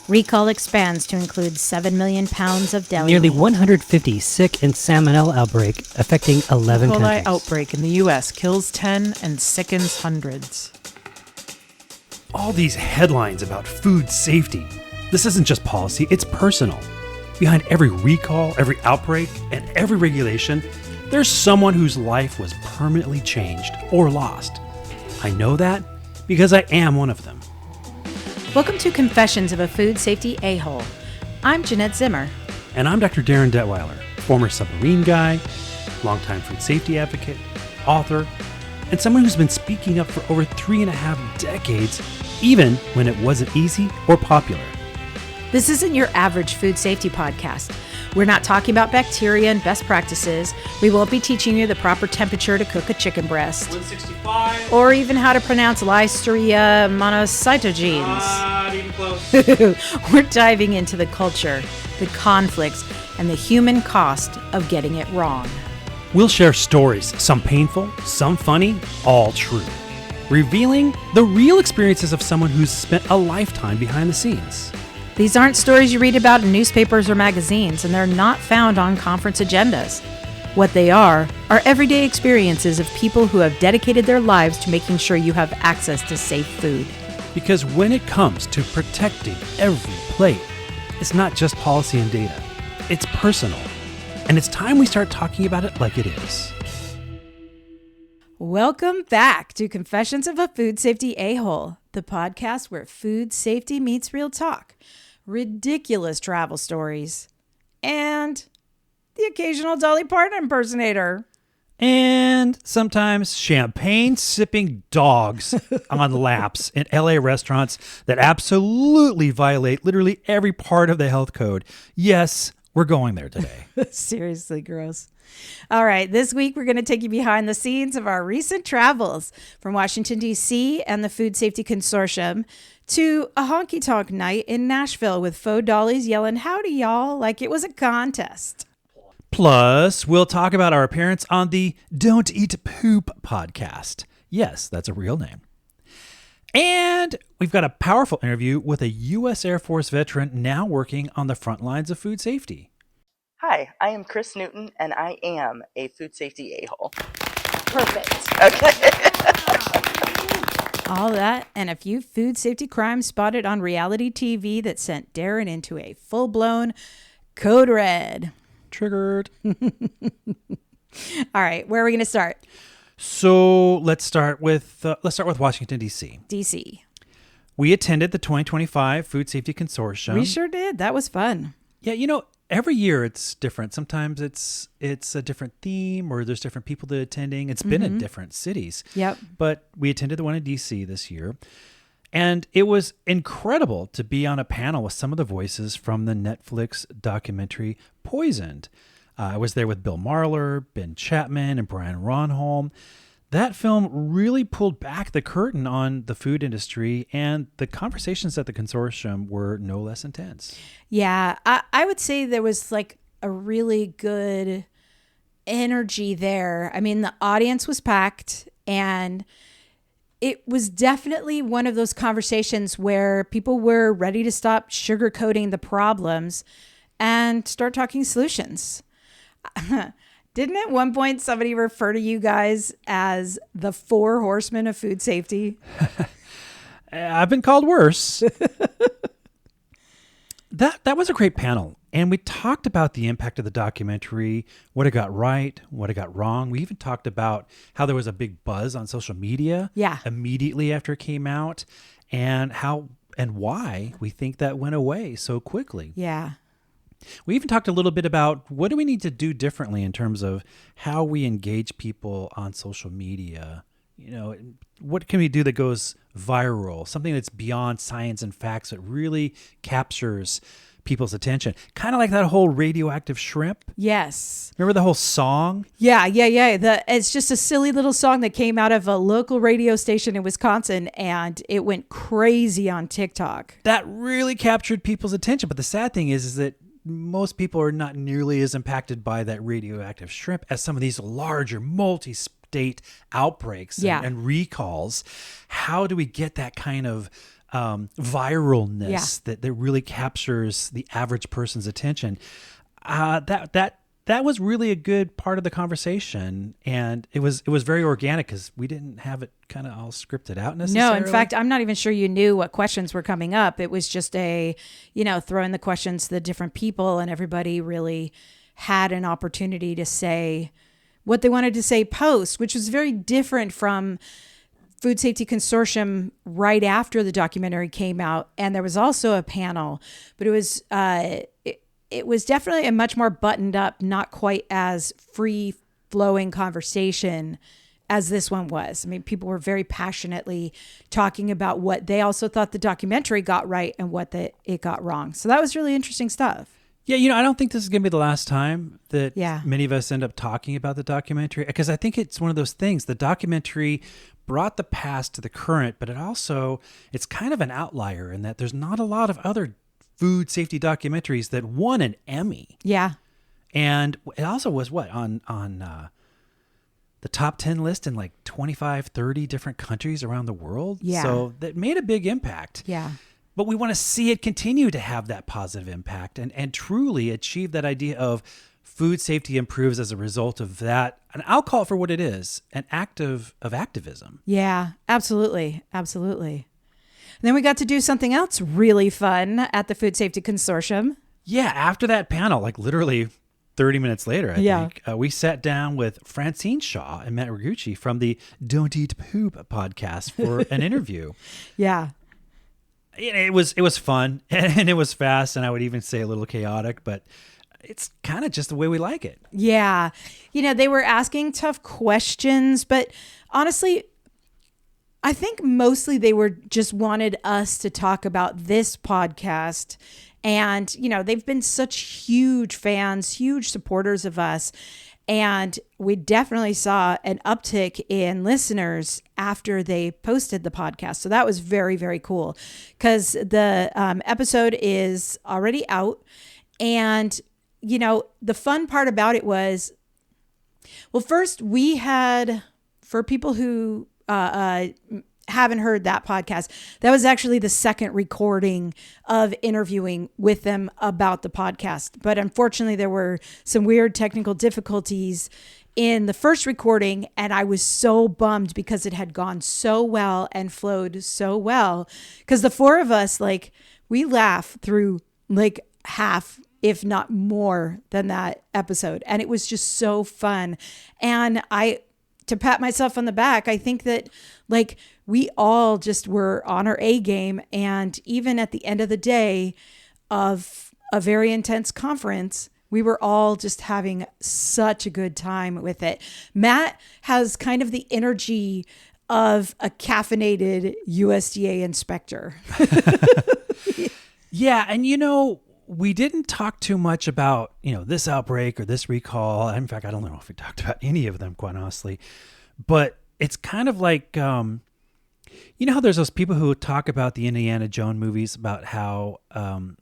Recall expands to include 7 million pounds of deli Nearly meat. 150 sick in salmonella outbreak affecting 11 E. coli countries. outbreak in the U.S. kills 10 and sickens hundreds. All these headlines about food safety. This isn't just policy, it's personal. Behind every recall, every outbreak, and every regulation, there's someone whose life was permanently changed or lost. I know that because I am one of them. Welcome to Confessions of a Food Safety A-Hole. I'm Jeanette Zimmer. And I'm Dr. Darin Detweiler, former submarine guy, longtime food safety advocate, author, and someone who's been speaking up for over 3.5 decades, even when it wasn't easy or popular. This isn't your average food safety podcast. We're not talking about bacteria and best practices. We won't be teaching you the proper temperature to cook a chicken breast. 165. Or even how to pronounce Listeria monocytogenes. Not even close. We're diving into the culture, the conflicts, and the human cost of getting it wrong. We'll share stories, some painful, some funny, all true. Revealing the real experiences of someone who's spent a lifetime behind the scenes. These aren't stories you read about in newspapers or magazines, and they're not found on conference agendas. What they are everyday experiences of people who have dedicated their lives to making sure you have access to safe food. Because when it comes to protecting every plate, it's not just policy and data. It's personal. And it's time we start talking about it like it is. Welcome back to Confessions of a Food Safety A-Hole, the podcast where food safety meets real talk, ridiculous travel stories, and the occasional Dolly Parton impersonator. And sometimes champagne-sipping dogs on laps in LA restaurants that absolutely violate literally every part of the health code. Yes, we're going there today. Seriously gross. All right, this week we're going to take you behind the scenes of our recent travels from Washington, D.C. and the Food Safety Consortium to a honky-tonk night in Nashville with faux dollies yelling, "Howdy, y'all," like it was a contest. Plus, we'll talk about our appearance on the Don't Eat Poop podcast. Yes, that's a real name. And we've got a powerful interview with a U.S. Air Force veteran now working on the front lines of food safety. Hi, I am Kris Newton, and I am a food safety a-hole. Perfect. Okay. All that and a few food safety crimes spotted on reality TV that sent Darin into a full-blown code red. Triggered. All right, where are we going to start? So let's start with Washington, D.C. D.C. We attended the 2025 Food Safety Consortium. We sure did. That was fun. Yeah, every year it's different. Sometimes it's a different theme or there's different people that are attending. It's been in different cities. Yep. But we attended the one in D.C. this year. And it was incredible to be on a panel with some of the voices from the Netflix documentary Poisoned. I was there with Bill Marler, Ben Chapman, and Brian Ronholm. That film really pulled back the curtain on the food industry, and the conversations at the consortium were no less intense. Yeah, I would say there was like a really good energy there. I mean, the audience was packed, and it was definitely one of those conversations where people were ready to stop sugarcoating the problems and start talking solutions. Didn't at one point somebody refer to you guys as the 4 horsemen of food safety? I've been called worse. That was a great panel. And we talked about the impact of the documentary, what it got right, what it got wrong. We even talked about how there was a big buzz on social media immediately after it came out, and how and why we think that went away so quickly. Yeah. We even talked a little bit about what do we need to do differently in terms of how we engage people on social media. What can we do that goes viral? Something that's beyond science and facts that really captures people's attention. Kind of like that whole radioactive shrimp. Yes. Remember the whole song? Yeah. It's just a silly little song that came out of a local radio station in Wisconsin, and it went crazy on TikTok. That really captured people's attention. But the sad thing is that most people are not nearly as impacted by that radioactive shrimp as some of these larger multi-state outbreaks and recalls. How do we get that kind of viralness that really captures the average person's attention. That was really a good part of the conversation, and it was very organic because we didn't have it kind of all scripted out necessarily. No, in fact, I'm not even sure you knew what questions were coming up. It was just throwing the questions to the different people, and everybody really had an opportunity to say what they wanted to say post, which was very different from Food Safety Consortium right after the documentary came out. And there was also a panel, but it was it was definitely a much more buttoned up, not quite as free flowing conversation as this one was. I mean, people were very passionately talking about what they also thought the documentary got right and what it got wrong. So that was really interesting stuff. Yeah, I don't think this is going to be the last time that many of us end up talking about the documentary, because I think it's one of those things. The documentary brought the past to the current, but it's kind of an outlier in that there's not a lot of other food safety documentaries that won an Emmy. Yeah. And it also was on the top 10 list in like 25, 30 different countries around the world. Yeah. So that made a big impact. Yeah. But we want to see it continue to have that positive impact and truly achieve that idea of food safety improves as a result of that. And I'll call it for what it is, an act of activism. Yeah, absolutely. Absolutely. And then we got to do something else really fun at the Food Safety Consortium. Yeah, after that panel, like literally 30 minutes later, I think, we sat down with Francine Shaw and Matt Rigucci from the Don't Eat Poop podcast for an interview. Yeah. It was fun and it was fast, and I would even say a little chaotic, but it's kind of just the way we like it. Yeah. They were asking tough questions, but honestly, I think mostly they were just wanted us to talk about this podcast. And, they've been such huge fans, huge supporters of us. And we definitely saw an uptick in listeners after they posted the podcast. So that was very, very cool, because the episode is already out. And, the fun part about it was, well, first we had, for people who haven't heard that podcast, that was actually the second recording of interviewing with them about the podcast. But unfortunately, there were some weird technical difficulties in the first recording, and I was so bummed because it had gone so well and flowed so well, because the four of us, we laugh through half, if not more than that episode. And it was just so fun. And to pat myself on the back, I think that we all just were on our A game. And even at the end of the day of a very intense conference, we were all just having such a good time with it. Matt has kind of the energy of a caffeinated USDA inspector. Yeah. And, we didn't talk too much about, this outbreak or this recall. In fact, I don't know if we talked about any of them, quite honestly. But it's kind of like, how there's those people who talk about the Indiana Jones movies about how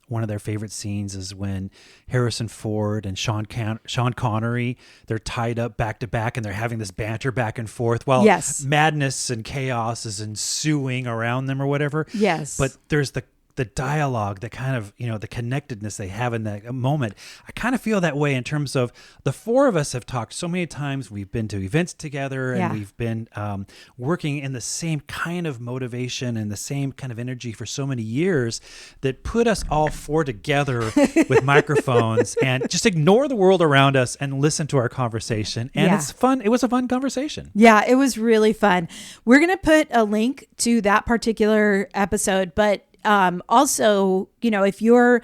one of their favorite scenes is when Harrison Ford and Sean Connery, they're tied up back to back and they're having this banter back and forth while madness and chaos is ensuing around them or whatever. Yes. But there's the dialogue, the kind of, the connectedness they have in that moment. I kind of feel that way in terms of the four of us have talked so many times. We've been to events together and we've been working in the same kind of motivation and the same kind of energy for so many years that put us all four together with microphones and just ignore the world around us and listen to our conversation. And it's fun. It was a fun conversation. Yeah, it was really fun. We're going to put a link to that particular episode, but also, if you're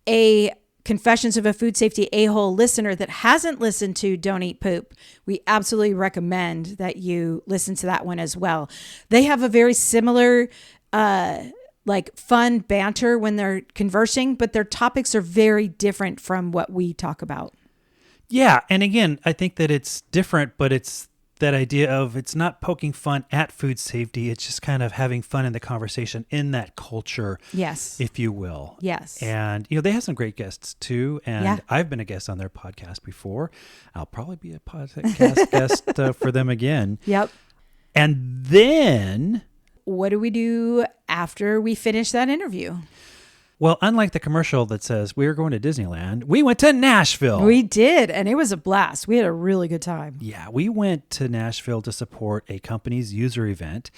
a Confessions of a Food Safety A-hole listener that hasn't listened to Don't Eat Poop, we absolutely recommend that you listen to that one as well. They have a very similar, fun banter when they're conversing, but their topics are very different from what we talk about. Yeah. And again, I think that it's different, but it's that idea of it's not poking fun at food safety. It's just kind of having fun in the conversation in that culture, if you will. Yes. And, they have some great guests too. And I've been a guest on their podcast before. I'll probably be a podcast guest for them again. Yep. And then what do we do after we finish that interview? Well, unlike the commercial that says we were going to Disneyland, we went to Nashville. We did, and it was a blast. We had a really good time. Yeah, we went to Nashville to support a company's user event,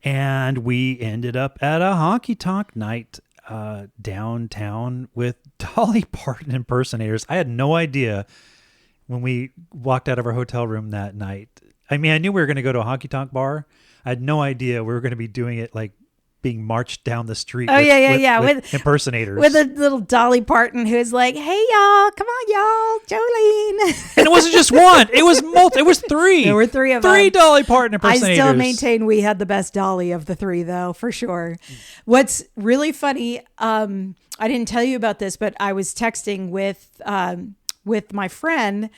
and we ended up at a honky-tonk night downtown with Dolly Parton impersonators. I had no idea when we walked out of our hotel room that night. I mean, I knew we were going to go to a honky-tonk bar. I had no idea we were going to be doing it like being marched down the street with impersonators. With a little Dolly Parton who's like, hey, y'all, come on, y'all, Jolene. And it wasn't just one. It was it was three. There were three of them. Three Dolly Parton impersonators. I still maintain we had the best Dolly of the three, though, for sure. What's really funny, I didn't tell you about this, but I was texting with my friend,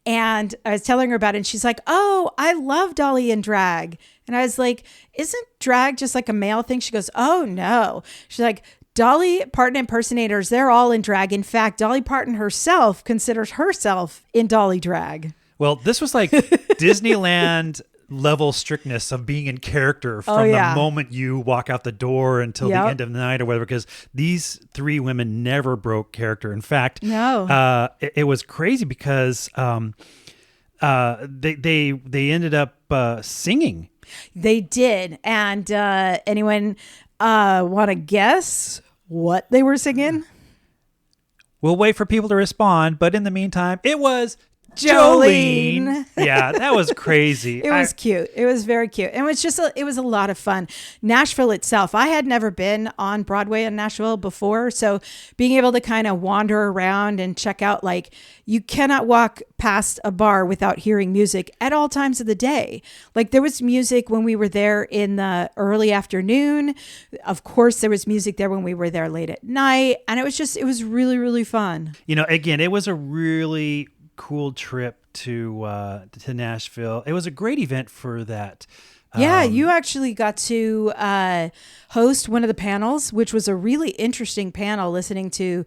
and I was telling her about it, and she's like, oh, I love Dolly in drag. And I was like, isn't drag just like a male thing? She goes, oh, no. She's like, Dolly Parton impersonators, they're all in drag. In fact, Dolly Parton herself considers herself in Dolly drag. Well, this was like Disneyland level strictness of being in character from the moment you walk out the door until the end of the night or whatever, because these three women never broke character. In fact, it was crazy because they ended up singing. They did. And anyone want to guess what they were singing? We'll wait for people to respond, but in the meantime, it was Jolene. Yeah, that was crazy. It was cute. It was very cute. And it was a lot of fun. Nashville itself, I had never been on Broadway in Nashville before. So being able to kind of wander around and check out, like, you cannot walk past a bar without hearing music at all times of the day. Like, there was music when we were there in the early afternoon. Of course, there was music there when we were there late at night. And it was really, really fun. You know, again, it was a really cool trip to Nashville. It was a great event for that. Yeah, you actually got to host one of the panels, which was a really interesting panel, listening to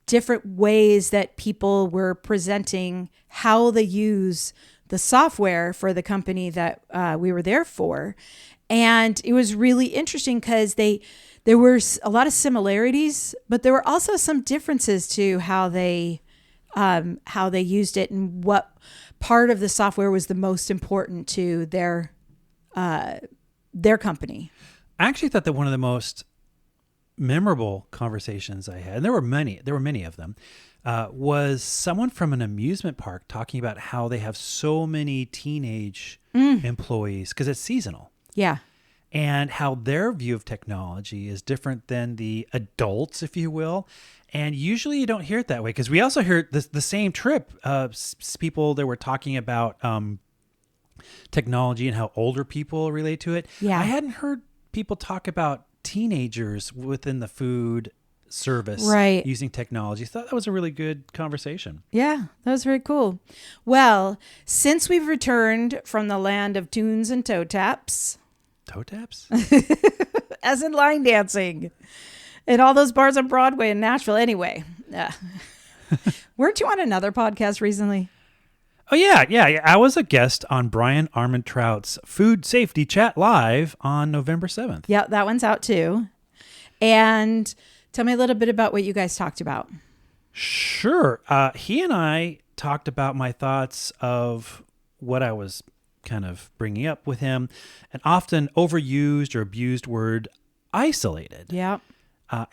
different ways that people were presenting how they use the software for the company that we were there for. And it was really interesting because there were a lot of similarities, but there were also some differences to how they used it and what part of the software was the most important to their company. I actually thought that one of the most memorable conversations I had, and there were many of them, was someone from an amusement park talking about how they have so many teenage employees because it's seasonal. Yeah. And how their view of technology is different than the adults, if you will. And usually you don't hear it that way, because we also heard the same trip, people that were talking about technology and how older people relate to it. Yeah. I hadn't heard people talk about teenagers within the food service using technology. So that was a really good conversation. Yeah, that was very cool. Well, since we've returned from the land of tunes and toe taps. Toe taps? As in line dancing. And all those bars on Broadway in Nashville. Anyway, weren't you on another podcast recently? Oh, yeah. I was a guest on Brian Armentrout's Food Safety Chat Live on November 7th. Yeah, that one's out too. And tell me a little bit about what you guys talked about. Sure. He and I talked about my thoughts of what I was kind of bringing up with him, an often overused or abused word, isolated. Yeah.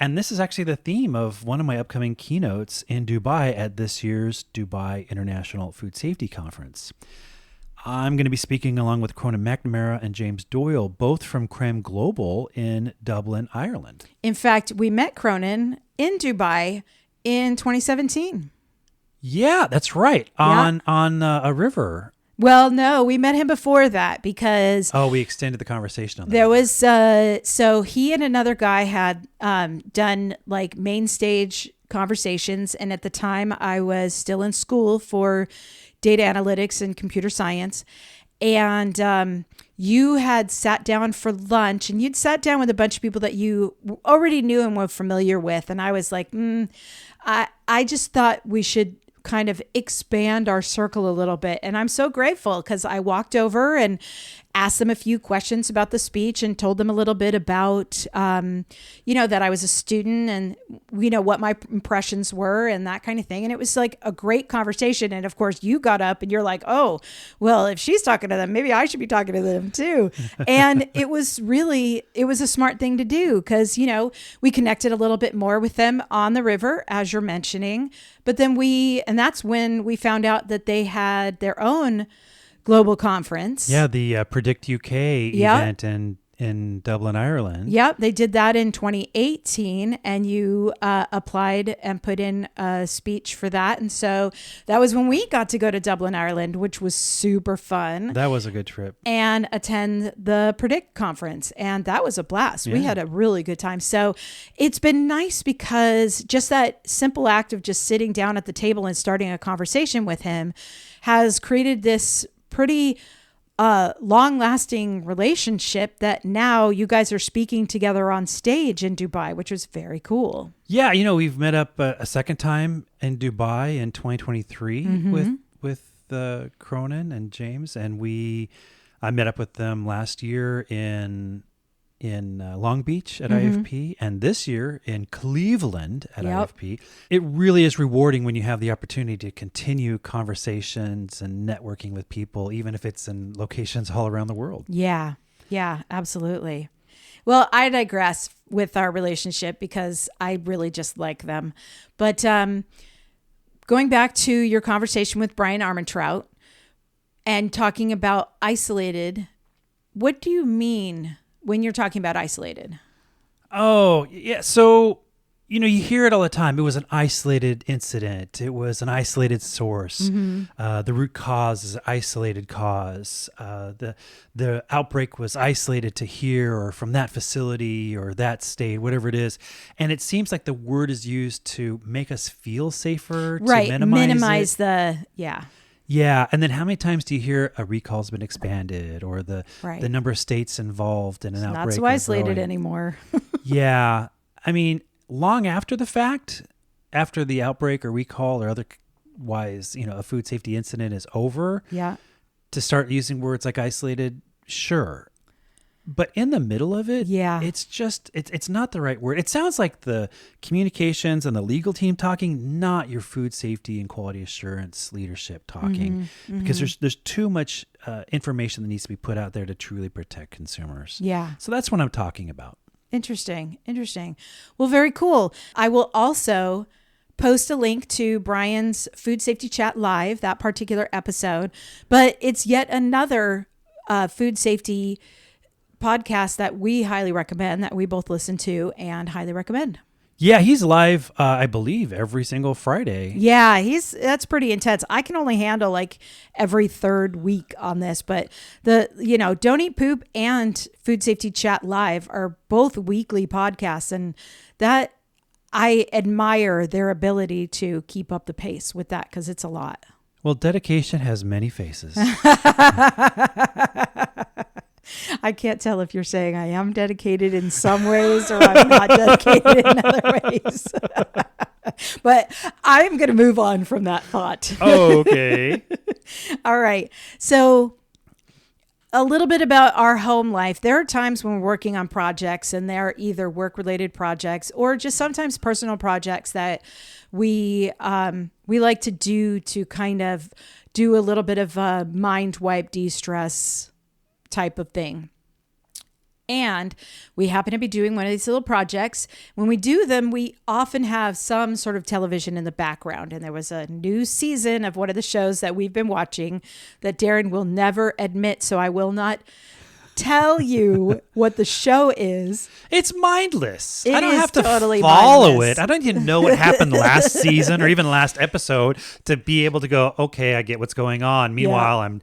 And this is actually the theme of one of my upcoming keynotes in Dubai at this year's Dubai International Food Safety Conference. I'm going to be speaking along with Cronin McNamara and James Doyle, both from Creme Global in Dublin, Ireland. In fact, we met Cronin in Dubai in 2017. Yeah, that's right. On a river. Well, no, we met him before that because... Oh, we extended the conversation on that. There was... so he and another guy had done like main stage conversations. And at the time, I was still in school for data analytics and computer science. And you had sat down for lunch, and you'd sat down with a bunch of people that you already knew and were familiar with. And I was like, I just thought we should kind of expand our circle a little bit. And I'm so grateful because I walked over and asked them a few questions about the speech and told them a little bit about, that I was a student and, what my impressions were and that kind of thing. And it was like a great conversation. And of course you got up and you're like, oh, well, if she's talking to them, maybe I should be talking to them too. And it was a smart thing to do because, we connected a little bit more with them on the river, as you're mentioning. But then and that's when we found out that they had their own global conference. Yeah, the Predict UK event in Dublin, Ireland. Yep, they did that in 2018, and you applied and put in a speech for that. And so that was when we got to go to Dublin, Ireland, which was super fun. That was a good trip. And attend the Predict conference. And that was a blast. We had a really good time. So it's been nice because just that simple act of just sitting down at the table and starting a conversation with him has created this pretty long-lasting relationship that now you guys are speaking together on stage in Dubai, which was very cool. Yeah, we've met up a second time in Dubai in 2023 with Cronin and James, and I met up with them last year in Long Beach at IFP, and this year in Cleveland at IFP. It really is rewarding when you have the opportunity to continue conversations and networking with people, even if it's in locations all around the world. Yeah, absolutely. Well, I digress with our relationship because I really just like them. But going back to your conversation with Brian Armentrout and talking about isolated, what do you mean when you're talking about isolated? Oh, yeah. So, you hear it all the time. It was an isolated incident. It was an isolated source. The root cause is an isolated cause. The outbreak was isolated to here or from that facility or that state, whatever it is. And it seems like the word is used to make us feel safer, right. To minimize Yeah. And then how many times do you hear a recall's been expanded or the number of states involved in an outbreak? Not so isolated anymore. Yeah. I mean, long after the fact, after the outbreak or recall or otherwise, a food safety incident is over, to start using words like isolated, sure. But in the middle of it, it's just, it's not the right word. It sounds like the communications and the legal team talking, not your food safety and quality assurance leadership talking, because there's too much information that needs to be put out there to truly protect consumers. Yeah. So that's what I'm talking about. Interesting. Well, very cool. I will also post a link to Brian's Food Safety Chat Live, that particular episode, but it's yet another food safety podcast that we highly recommend, that we both listen to and highly recommend. Yeah, he's live, I believe, every single Friday. Yeah, that's pretty intense. I can only handle like every third week on this, but Don't Eat Poop and Food Safety Chat Live are both weekly podcasts, and that I admire their ability to keep up the pace with that because it's a lot. Well, dedication has many faces. I can't tell if you're saying I am dedicated in some ways or I'm not dedicated in other ways. But I'm going to move on from that thought. Oh, okay. All right. So a little bit about our home life. There are times when we're working on projects, and they're either work-related projects or just sometimes personal projects that we like to do to kind of do a little bit of a mind wipe, de-stress type of thing. And we happen to be doing one of these little projects. When we do them, we often have some sort of television in the background. And there was a new season of one of the shows that we've been watching that Darin will never admit, so I will not tell you what the show is. It's mindless. I don't have to totally follow mindless. it. I don't even know what happened last season or even last episode to be able to go, okay, I get what's going on. Meanwhile, I'm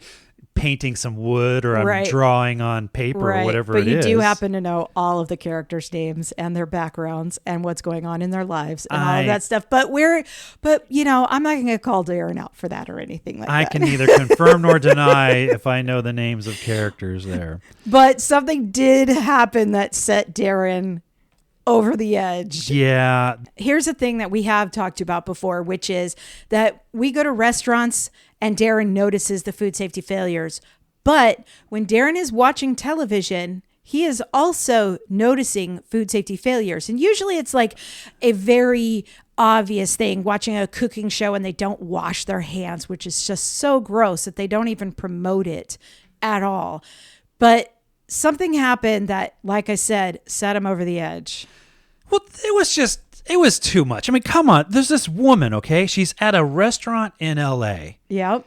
painting some wood or I'm drawing on paper or whatever it is. But you do happen to know all of the characters' names and their backgrounds and what's going on in their lives and all of that stuff. But I'm not going to call Darin out for that or anything like that. I can neither confirm nor deny if I know the names of characters there. But something did happen that set Darin over the edge. Yeah. Here's a thing that we have talked about before, which is that we go to restaurants and Darin notices the food safety failures But when Darin is watching television, he is also noticing food safety failures. And usually it's like a very obvious thing, watching a cooking show and they don't wash their hands, which is just so gross that they don't even promote it at all. But something happened that, like I said, set him over the edge. Well, it was too much. I mean, come on. There's this woman, okay? She's at a restaurant in LA. Yep.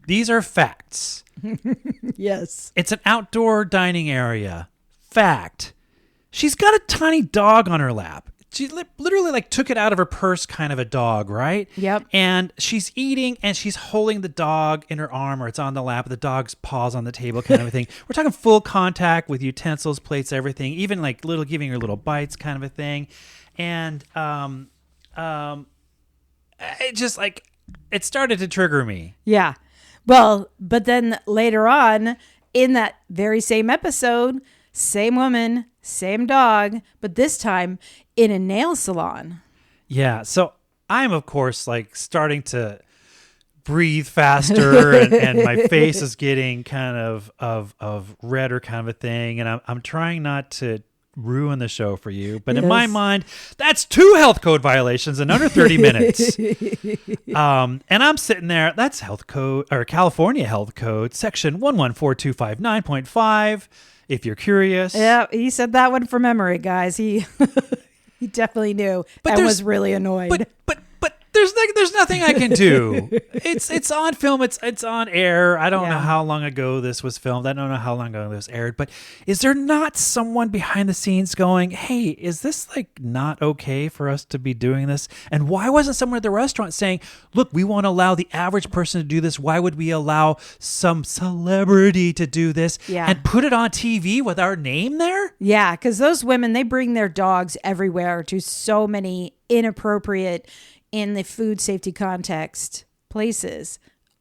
These are facts. Yes. It's an outdoor dining area. Fact. She's got a tiny dog on her lap. She literally like took it out of her purse, kind of a dog, right? Yep. And she's eating and she's holding the dog in her arm, or it's on the lap. The dog's paws on the table, kind of a thing. We're talking full contact with utensils, plates, everything, even like giving her little bites, kind of a thing. And it just like, it started to trigger me. Yeah. Well, but then later on in that very same episode, same woman, same dog, but this time in a nail salon. Yeah. So I'm, of course, like starting to breathe faster and my face is getting kind of redder, kind of a thing. And I'm trying not to ruin the show for you. But in my mind, that's 2 health code violations in under 30 minutes. And I'm sitting there. That's health code, or California health code, section 114259.5. If you're curious. Yeah, he said that one from memory, guys. He he definitely knew and was really annoyed. But there's nothing I can do. It's on film. It's on air. I don't know how long ago this was filmed. I don't know how long ago this aired. But is there not someone behind the scenes going, "Hey, is this like not okay for us to be doing this?" And why wasn't someone at the restaurant saying, "Look, we won't allow the average person to do this. Why would we allow some celebrity to do this and put it on TV with our name there?" Yeah, because those women, they bring their dogs everywhere to so many inappropriate, in the food safety context, places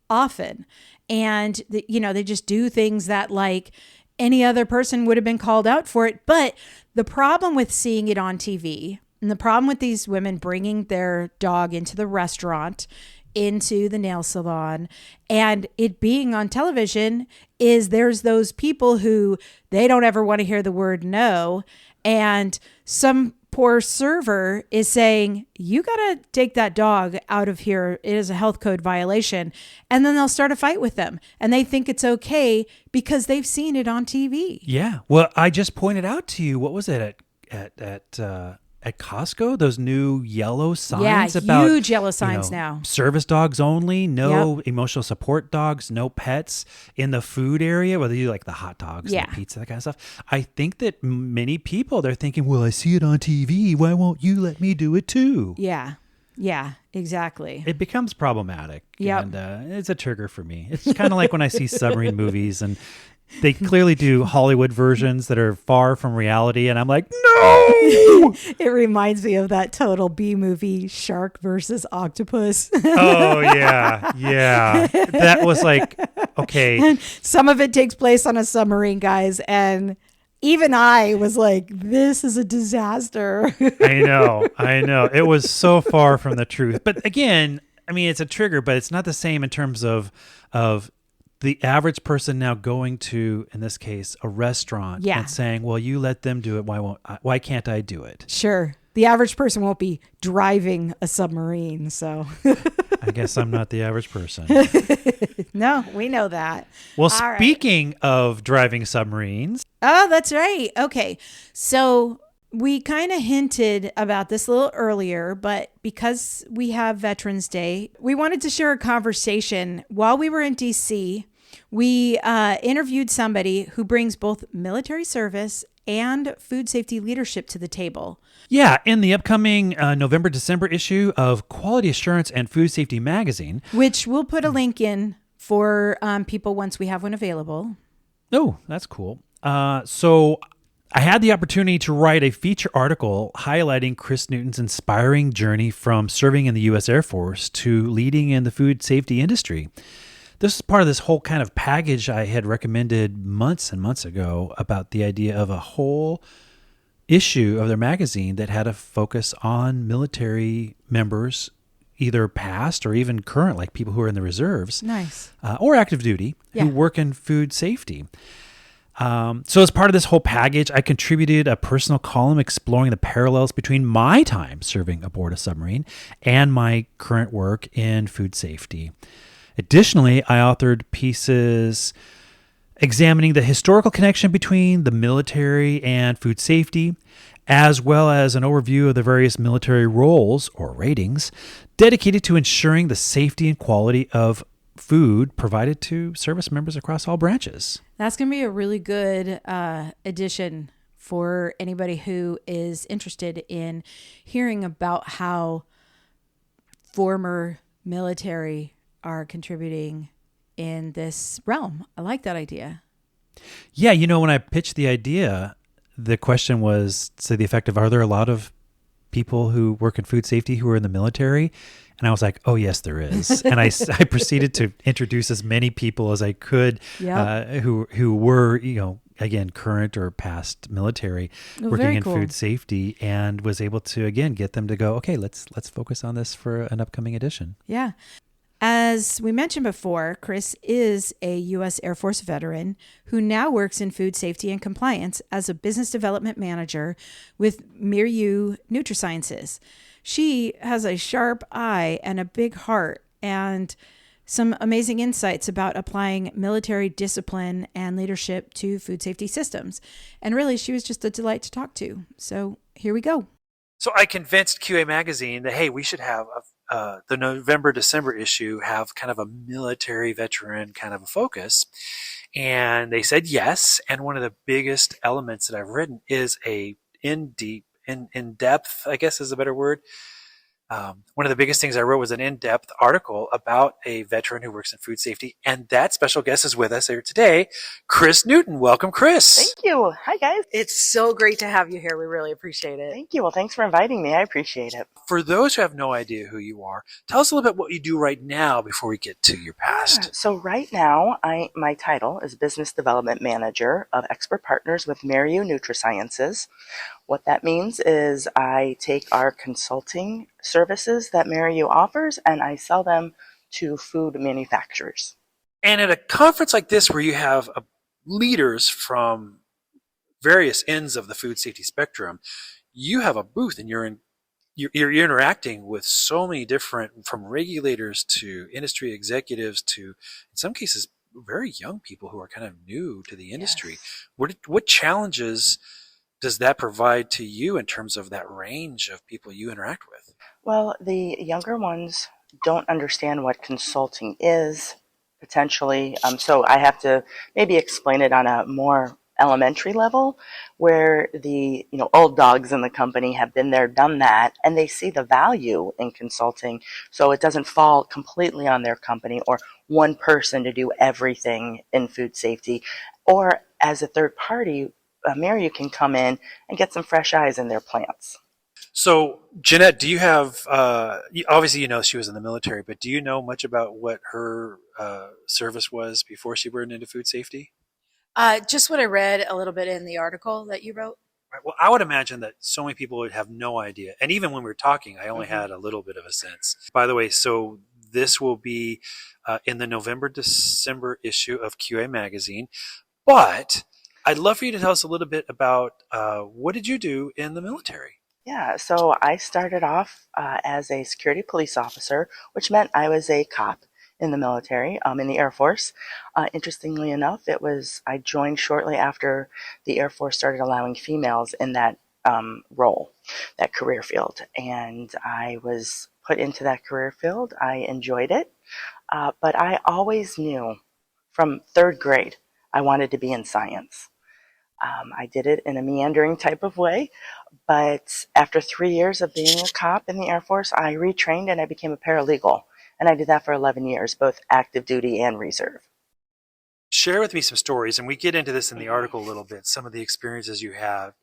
often. And, they just do things that like any other person would have been called out for it. But the problem with seeing it on TV, and the problem with these women bringing their dog into the restaurant, into the nail salon, and it being on television, is there's those people who they don't ever want to hear the word no. And some poor server is saying, "You got to take that dog out of here. It is a health code violation." And then they'll start a fight with them. And they think it's okay because they've seen it on TV. Yeah. Well, I just pointed out to you, what was it at Costco, those new yellow signs about huge yellow signs now. Service dogs only, no emotional support dogs, no pets in the food area, whether you like the hot dogs and the pizza, that kind of stuff. I think that many people, they're thinking, well, I see it on TV. Why won't you let me do it too? Yeah. Yeah, exactly. It becomes problematic. Yep. And it's a trigger for me. It's kind of like when I see submarine movies and they clearly do Hollywood versions that are far from reality. And I'm like, no! It reminds me of that total B movie, Shark versus Octopus. Oh, yeah. Yeah. That was like, okay. Some of it takes place on a submarine, guys. And even I was like, this is a disaster. I know. It was so far from the truth. But again, I mean, it's a trigger, but it's not the same in terms of the average person now going to, in this case, a restaurant and saying, well, you let them do it. Why can't I do it? Sure. The average person won't be driving a submarine. So I guess I'm not the average person. No, we know that. Well, speaking of driving submarines. Oh, that's right. Okay. So we kind of hinted about this a little earlier, but because we have Veterans Day, we wanted to share a conversation. While we were in DC, we interviewed somebody who brings both military service and food safety leadership to the table. Yeah, in the upcoming November-December issue of Quality Assurance and Food Safety Magazine. Which we'll put a link in for people once we have one available. Oh, that's cool. So I had the opportunity to write a feature article highlighting Kris Newton's inspiring journey from serving in the U.S. Air Force to leading in the food safety industry. This is part of this whole kind of package I had recommended months and months ago about the idea of a whole issue of their magazine that had a focus on military members either past or even current, like people who are in the reserves. Nice. Or active duty, who work in food safety. So as part of this whole package, I contributed a personal column exploring the parallels between my time serving aboard a submarine and my current work in food safety. Additionally, I authored pieces examining the historical connection between the military and food safety, as well as an overview of the various military roles or ratings dedicated to ensuring the safety and quality of food provided to service members across all branches. That's going to be a really good addition for anybody who is interested in hearing about how former military are contributing in this realm. I like that idea. Yeah, when I pitched the idea, the question was to the effect of, are there a lot of people who work in food safety who are in the military? And I was like, oh, yes, there is. And I proceeded to introduce as many people as I could who were, again, current or past military working in food safety, and was able to, again, get them to go, okay, let's focus on this for an upcoming edition. Yeah. As we mentioned before, Kris is a U.S. Air Force veteran who now works in food safety and compliance as a business development manager with Milieu Nutrisciences. She has a sharp eye and a big heart and some amazing insights about applying military discipline and leadership to food safety systems. And really, she was just a delight to talk to. So here we go. So I convinced QA Magazine that, hey, we should have the November-December issue have kind of a military veteran kind of a focus. And they said yes. And one of the biggest elements that I've written is a in-depth, I guess is a better word. One of the biggest things I wrote was an in-depth article about a veteran who works in food safety. And that special guest is with us here today, Kris Newton. Welcome, Kris. Thank you. Hi, guys. It's so great to have you here. We really appreciate it. Thank you. Well, thanks for inviting me. I appreciate it. For those who have no idea who you are, tell us a little bit what you do right now before we get to your past. So right now, my title is Business Development Manager of Expert Partners with Milieu Nutrisciences. What that means is I take our consulting services that Milieu offers and I sell them to food manufacturers. And at a conference like this where you have leaders from various ends of the food safety spectrum, you have a booth and you're interacting with so many different, from regulators to industry executives to, in some cases, very young people who are kind of new to the industry. Yes. What challenges does that provide to you in terms of that range of people you interact with? Well, the younger ones don't understand what consulting is, potentially. So I have to maybe explain it on a more elementary level, where the old dogs in the company have been there, done that, and they see the value in consulting. So it doesn't fall completely on their company or one person to do everything in food safety. Or as a third party, Milieu can come in and get some fresh eyes in their plants. So, Gennette, do you have, obviously she was in the military, but do you know much about what her service was before she went into food safety? Just what I read a little bit in the article that you wrote. Right. Well, I would imagine that so many people would have no idea. And even when we were talking, I only had a little bit of a sense. By the way, so this will be in the November-December issue of QA Magazine. But I'd love for you to tell us a little bit about what did you do in the military? Yeah, so I started off as a security police officer, which meant I was a cop in the military, in the Air Force. Interestingly enough, I joined shortly after the Air Force started allowing females in that role, that career field. And I was put into that career field. I enjoyed it, but I always knew from third grade I wanted to be in science. I did it in a meandering type of way, but after 3 years of being a cop in the Air Force, I retrained and I became a paralegal. And I did that for 11 years, both active duty and reserve. Share with me some stories, and we get into this in the article a little bit, some of the experiences you have.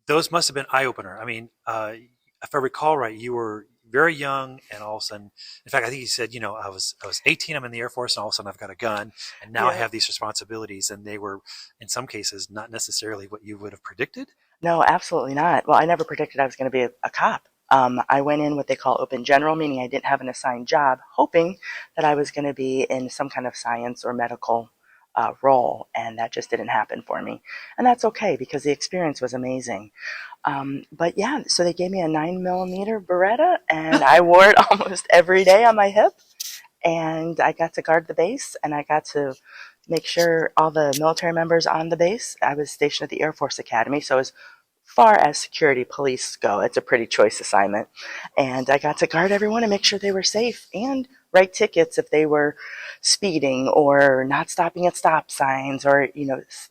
Those must have been eye-opener. I mean, if I recall right, you were very young, and all of a sudden, in fact, I think you said, I was 18, I'm in the Air Force, and all of a sudden I've got a gun, and now I have these responsibilities, and they were, in some cases, not necessarily what you would have predicted? No, absolutely not. Well, I never predicted I was going to be a cop. I went in what they call open general, meaning I didn't have an assigned job, hoping that I was going to be in some kind of science or medical role, and that just didn't happen for me. And that's okay, because the experience was amazing. But yeah, so they gave me a 9mm Beretta, and I wore it almost every day on my hip, and I got to guard the base, and I got to make sure all the military members on the base. I was stationed at the Air Force Academy, so as far as security police go, it's a pretty choice assignment. And I got to guard everyone and make sure they were safe and write tickets if they were speeding or not stopping at stop signs or,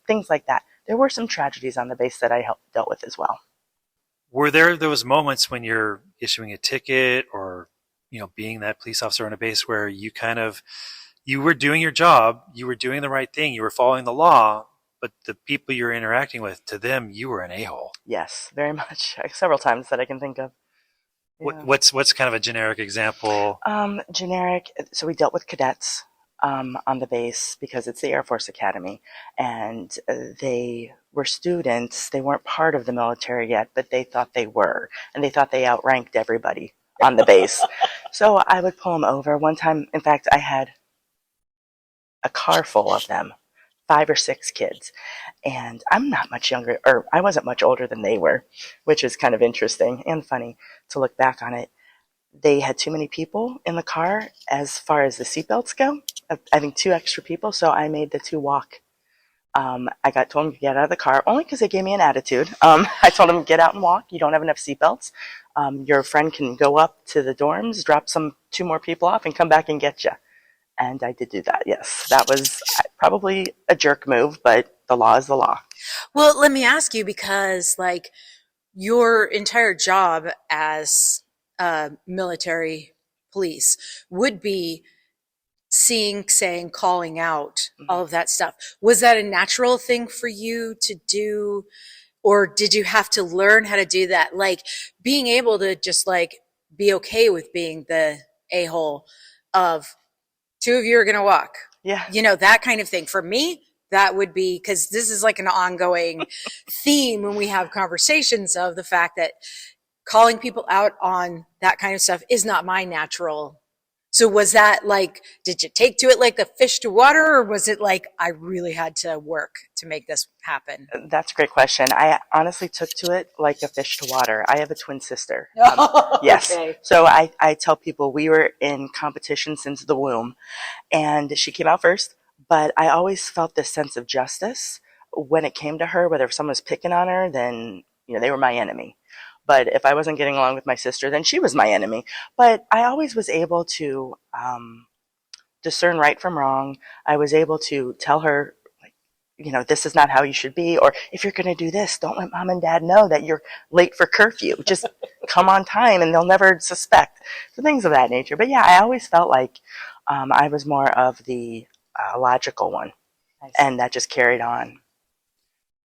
things like that. There were some tragedies on the base that I dealt with as well. Were there those moments when you're issuing a ticket or, being that police officer on a base where you were doing your job, you were doing the right thing, you were following the law, but the people you're interacting with, to them, you were an a-hole? Yes, very much. Several times that I can think of. Yeah. What's kind of a generic example? Generic. So we dealt with cadets on the base because it's the Air Force Academy, and they were students. They weren't part of the military yet, but they thought they were, and they thought they outranked everybody on the base. So I would pull them over. One time, in fact, I had a car full of them, 5 or 6 kids, and I'm not much younger, or I wasn't much older than they were, which is kind of interesting and funny to look back on it. They had too many people in the car as far as the seatbelts go. I think 2 extra people, so I made the 2 walk. I told them to get out of the car, only because they gave me an attitude. I told them, get out and walk. You don't have enough seatbelts. Your friend can go up to the dorms, drop 2 more people off, and come back and get you. And I did do that, yes. That was probably a jerk move, but the law is the law. Well, let me ask you, because your entire job as military police would be seeing, saying, calling out, all of that stuff. Was that a natural thing for you to do, or did you have to learn how to do that? Like being able to just be okay with being the a-hole of 2 of you are going to walk. Yeah. That kind of thing. For me, that would be, because this is an ongoing theme when we have conversations of the fact that calling people out on that kind of stuff is not my natural. So was that did you take to it like the fish to water, or was it I really had to work to make this happen? That's a great question. I honestly took to it like a fish to water. I have a twin sister. Yes. Okay. So I tell people we were in competition since the womb, and she came out first, but I always felt this sense of justice when it came to her. Whether if someone was picking on her, then they were my enemy. But if I wasn't getting along with my sister, then she was my enemy. But I always was able to discern right from wrong. I was able to tell her, this is not how you should be. Or if you're going to do this, don't let mom and dad know that you're late for curfew. Just come on time and they'll never suspect. So things of that nature. But yeah, I always felt like I was more of the logical one. And that just carried on.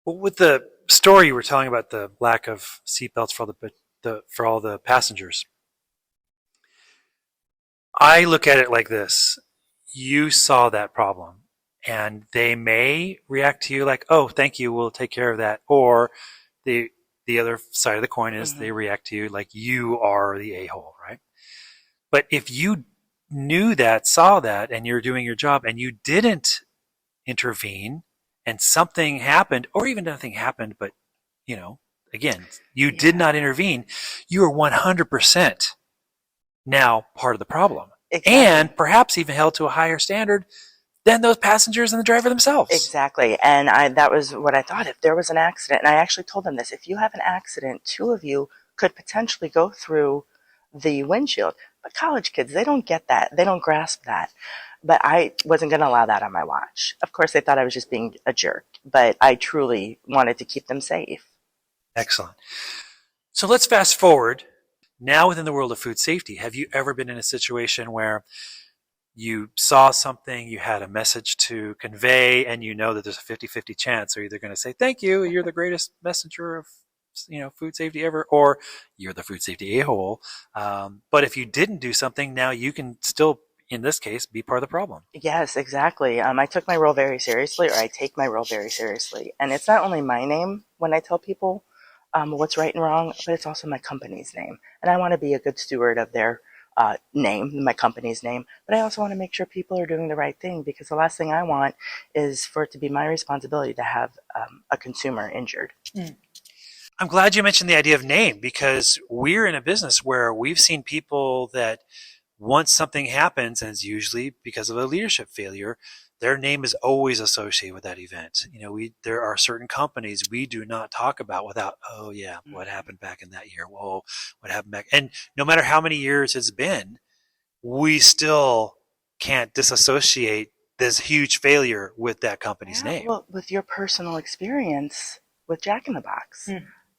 Well, with the story you were telling about the lack of seatbelts for all the passengers, I look at it like this. You saw that problem, and they may react to you like, oh, thank you, we'll take care of that. Or the other side of the coin is they react to you like you are the a-hole, right? But if you knew that, saw that, and you're doing your job, and you didn't intervene, and something happened, or even nothing happened, but, again, you did not intervene, you are 100% now part of the problem. Exactly. And perhaps even held to a higher standard than those passengers and the driver themselves. Exactly. And that was what I thought. If there was an accident, and I actually told them this, if you have an accident, 2 of you could potentially go through the windshield. But college kids, they don't get that. They don't grasp that. But I wasn't going to allow that on my watch. Of course, they thought I was just being a jerk, but I truly wanted to keep them safe. Excellent. So let's fast forward. Now within the world of food safety, have you ever been in a situation where you saw something, you had a message to convey, and you know that there's a 50-50 chance they're either going to say, thank you, you're the greatest messenger of food safety ever, or you're the food safety a-hole. But if you didn't do something, now you can still, in this case, be part of the problem. Yes, exactly. I took my role very seriously, or I take my role very seriously. And it's not only my name when I tell people what's right and wrong, but it's also my company's name. And I want to be a good steward of their name, my company's name, but I also want to make sure people are doing the right thing, because the last thing I want is for it to be my responsibility to have a consumer injured. I'm glad you mentioned the idea of name, because we're in a business where we've seen people that once something happens, and it's usually because of a leadership failure, their name is always associated with that event. There are certain companies we do not talk about without, oh yeah, what happened back in that year? Whoa, what happened back? And no matter how many years it's been, we still can't disassociate this huge failure with that company's name. Well, with your personal experience with Jack in the Box,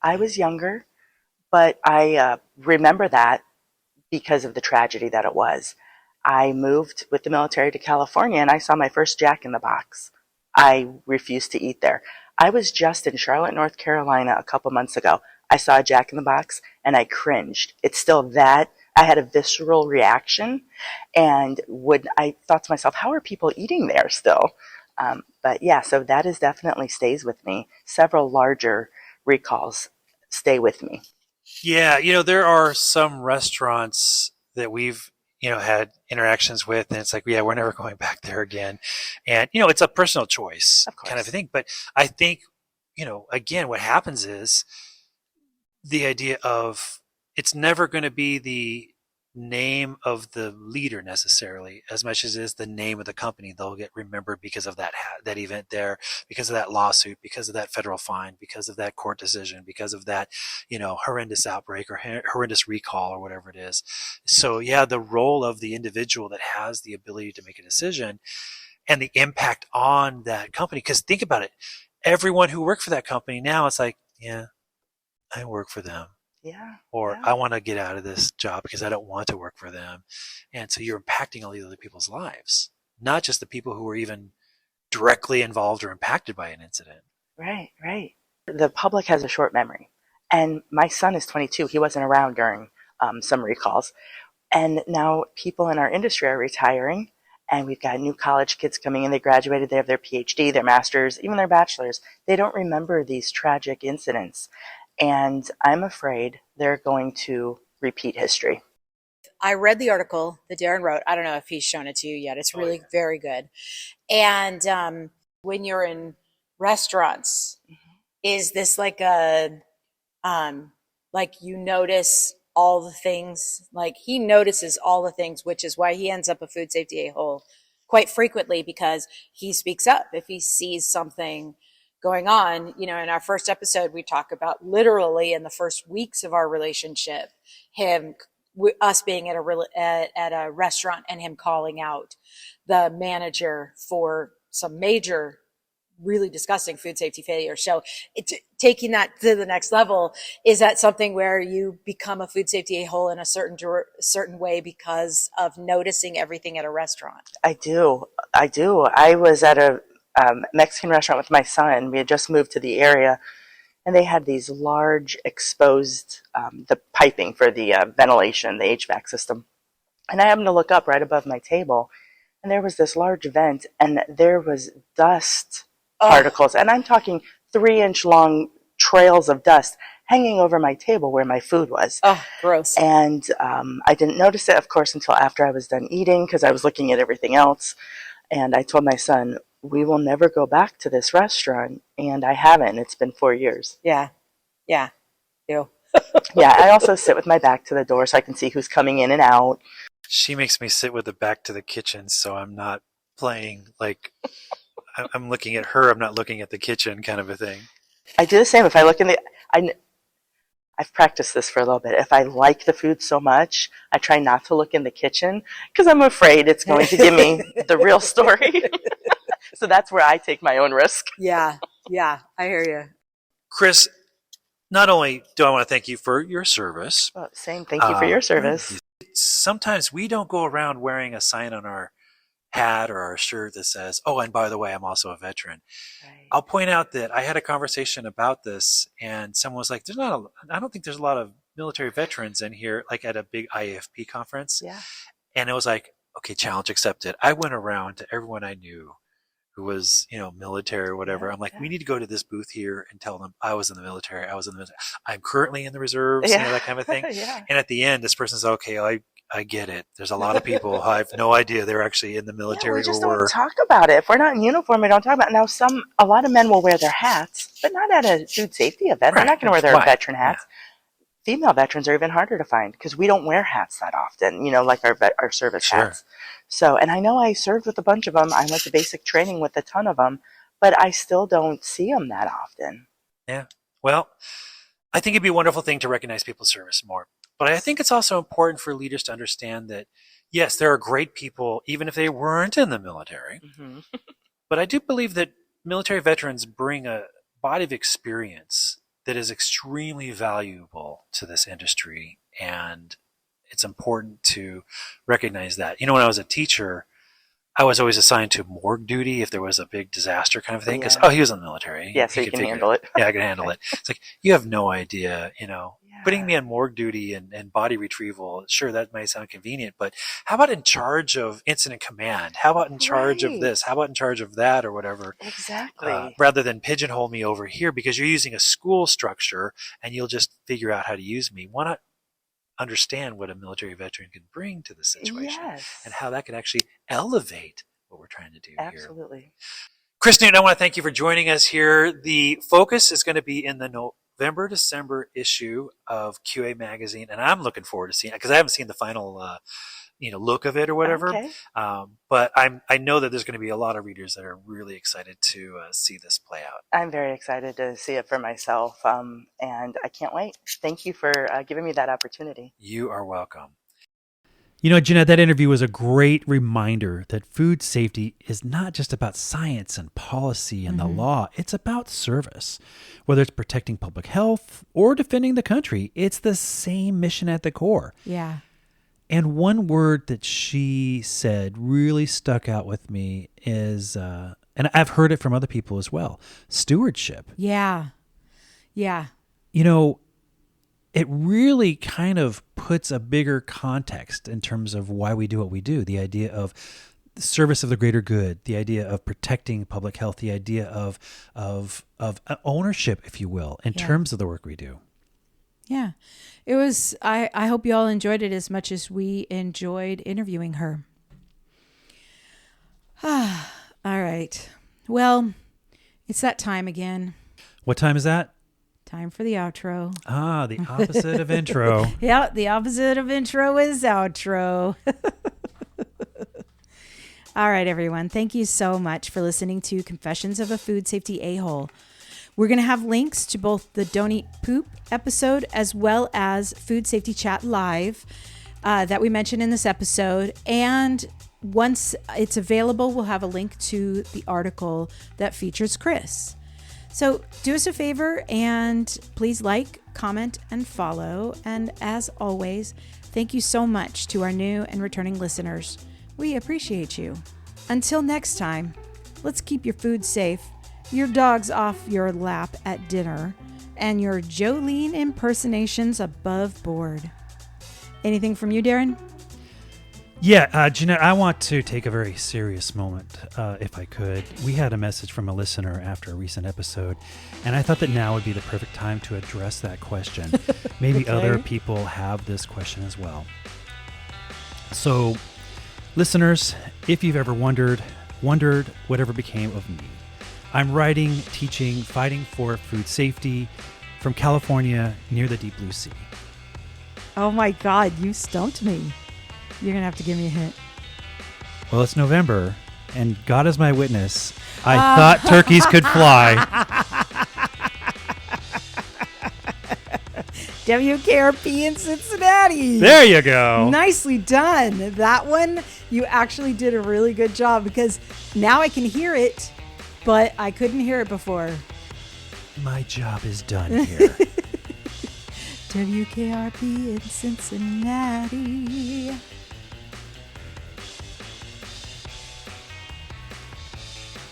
I was younger, but I remember that because of the tragedy that it was. I moved with the military to California, and I saw my first Jack in the Box. I refused to eat there. I was just in Charlotte, North Carolina a couple months ago. I saw a Jack in the Box, and I cringed. It's still that. I had a visceral reaction, and I thought to myself, how are people eating there still? But yeah, so that definitely stays with me. Several larger recalls stay with me. Yeah, there are some restaurants that we've had interactions with, and it's like, yeah, we're never going back there again. And it's a personal choice kind of a thing. But I think again, what happens is the idea of it's never going to be the name of the leader necessarily as much as it is the name of the company. They'll get remembered because of that event there, because of that lawsuit, because of that federal fine, because of that court decision, because of that horrendous outbreak or horrendous recall or whatever it is. So yeah, the role of the individual that has the ability to make a decision and the impact on that company, because think about it, everyone who worked for that company now, it's like, yeah, I work for them. Yeah. Or I want to get out of this job because I don't want to work for them. And so you're impacting all these other people's lives, not just the people who were even directly involved or impacted by an incident. Right. The public has a short memory. And my son is 22. He wasn't around during some recalls. And now people in our industry are retiring, and we've got new college kids coming in. They graduated. They have their PhD, their master's, even their bachelor's. They don't remember these tragic incidents. And I'm afraid they're going to repeat history. I read the article that Darin wrote. I don't know if he's shown it to you yet. It's really very good. And when you're in restaurants, is this like like you notice all the things? Like he notices all the things, which is why he ends up a food safety a-hole quite frequently, because he speaks up if he sees something going on. In our first episode, we talk about literally in the first weeks of our relationship, us being at a restaurant and him calling out the manager for some major, really disgusting food safety failure. So taking that to the next level, is that something where you become a food safety a-hole in a certain way because of noticing everything at a restaurant? I do. I was at a Mexican restaurant with my son. We had just moved to the area, and they had these large exposed, the piping for the ventilation, the HVAC system. And I happened to look up right above my table, and there was this large vent, and there was dust particles, and I'm talking 3-inch long trails of dust hanging over my table where my food was. Oh, gross. And I didn't notice it, of course, until after I was done eating, because I was looking at everything else. And I told my son, we will never go back to this restaurant. And I haven't. It's been 4 years. Yeah. Ew. Yeah, I also sit with my back to the door so I can see who's coming in and out. She makes me sit with the back to the kitchen, so I'm not playing like I'm looking at her. I'm not looking at the kitchen, kind of a thing. I do the same. If I look in I've practiced this for a little bit. If I like the food so much, I try not to look in the kitchen because I'm afraid it's going to give me the real story. So that's where I take my own risk. Yeah, I hear you. Kris, not only do I want to thank you for your service. Well, same. Thank you for your service. Sometimes we don't go around wearing a sign on our hat or our shirt that says, oh, and by the way, I'm also a veteran. Right. I'll point out that I had a conversation about this, and someone was like, I don't think there's a lot of military veterans in here, like at a big IAFP conference. Yeah. And it was like, okay, challenge accepted. I went around to everyone I knew who was, military or whatever. I'm like, we need to go to this booth here and tell them I was in the military. I'm currently in the reserves, that kind of thing. Yeah. And at the end, this person's okay. I get it. There's a lot of people I have no idea they're actually in the military. We just don't talk about it. If we're not in uniform, we don't talk about it. Now, a lot of men will wear their hats, but not at a food safety event. They're not going to wear their veteran hats. Yeah. Female veterans are even harder to find because we don't wear hats that often, like our service hats. So, and I know I served with a bunch of them. I went to basic training with a ton of them, but I still don't see them that often. Yeah. Well, I think it'd be a wonderful thing to recognize people's service more. But I think it's also important for leaders to understand that, yes, there are great people, even if they weren't in the military. Mm-hmm. But I do believe that military veterans bring a body of experience that is extremely valuable to this industry. And it's important to recognize that. When I was a teacher, I was always assigned to morgue duty if there was a big disaster kind of thing. Because, he was in the military. Yeah, so you can handle it. Yeah, I can handle it. It's like, you have no idea, putting me on morgue duty and body retrieval. Sure, that might sound convenient, but how about in charge of incident command? How about in charge of this? How about in charge of that or whatever? Exactly. Rather than pigeonhole me over here because you're using a school structure and you'll just figure out how to use me. Why not understand what a military veteran can bring to the situation and how that can actually elevate what we're trying to do here. Absolutely. Kris Newton, I want to thank you for joining us here. The focus is going to be in the November-December issue of QA Magazine, and I'm looking forward to seeing it because I haven't seen the final look of it or whatever. Okay. But I know that there's going to be a lot of readers that are really excited to see this play out. I'm very excited to see it for myself, and I can't wait. Thank you for giving me that opportunity. You are welcome. Gennette, that interview was a great reminder that food safety is not just about science and policy and the law. It's about service. Whether it's protecting public health or defending the country, it's the same mission at the core. Yeah. And one word that she said really stuck out with me is, and I've heard it from other people as well, stewardship. Yeah. Yeah. It really kind of puts a bigger context in terms of why we do what we do. The idea of the service of the greater good, the idea of protecting public health, the idea of ownership, if you will, in terms of the work we do. Yeah. It was, I hope you all enjoyed it as much as we enjoyed interviewing her. All right. Well, it's that time again. What time is that? Time for the outro. Ah, the opposite of intro. Yeah, the opposite of intro is outro. All right, everyone. Thank you so much for listening to Confessions of a Food Safety A-Hole. We're going to have links to both the Don't Eat Poop episode as well as Food Safety Chat Live that we mentioned in this episode. And once it's available, we'll have a link to the article that features Kris. So do us a favor and please like, comment, and follow. And as always, thank you so much to our new and returning listeners. We appreciate you. Until next time, let's keep your food safe, your dogs off your lap at dinner, and your Jolene impersonations above board. Anything from you, Darin? Yeah, Gennette, I want to take a very serious moment, if I could. We had a message from a listener after a recent episode, and I thought that now would be the perfect time to address that question. Maybe other people have this question as well. So, listeners, if you've ever wondered whatever became of me, I'm writing, teaching, fighting for food safety from California near the deep blue sea. Oh my God, you stumped me. You're going to have to give me a hint. Well, it's November, and God is my witness, I thought turkeys could fly. WKRP in Cincinnati. There you go. Nicely done. That one, you actually did a really good job because now I can hear it, but I couldn't hear it before. My job is done here. WKRP in Cincinnati.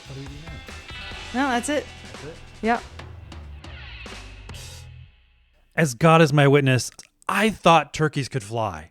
What do we do now? No, that's it. That's it? Yep. As God is my witness, I thought turkeys could fly.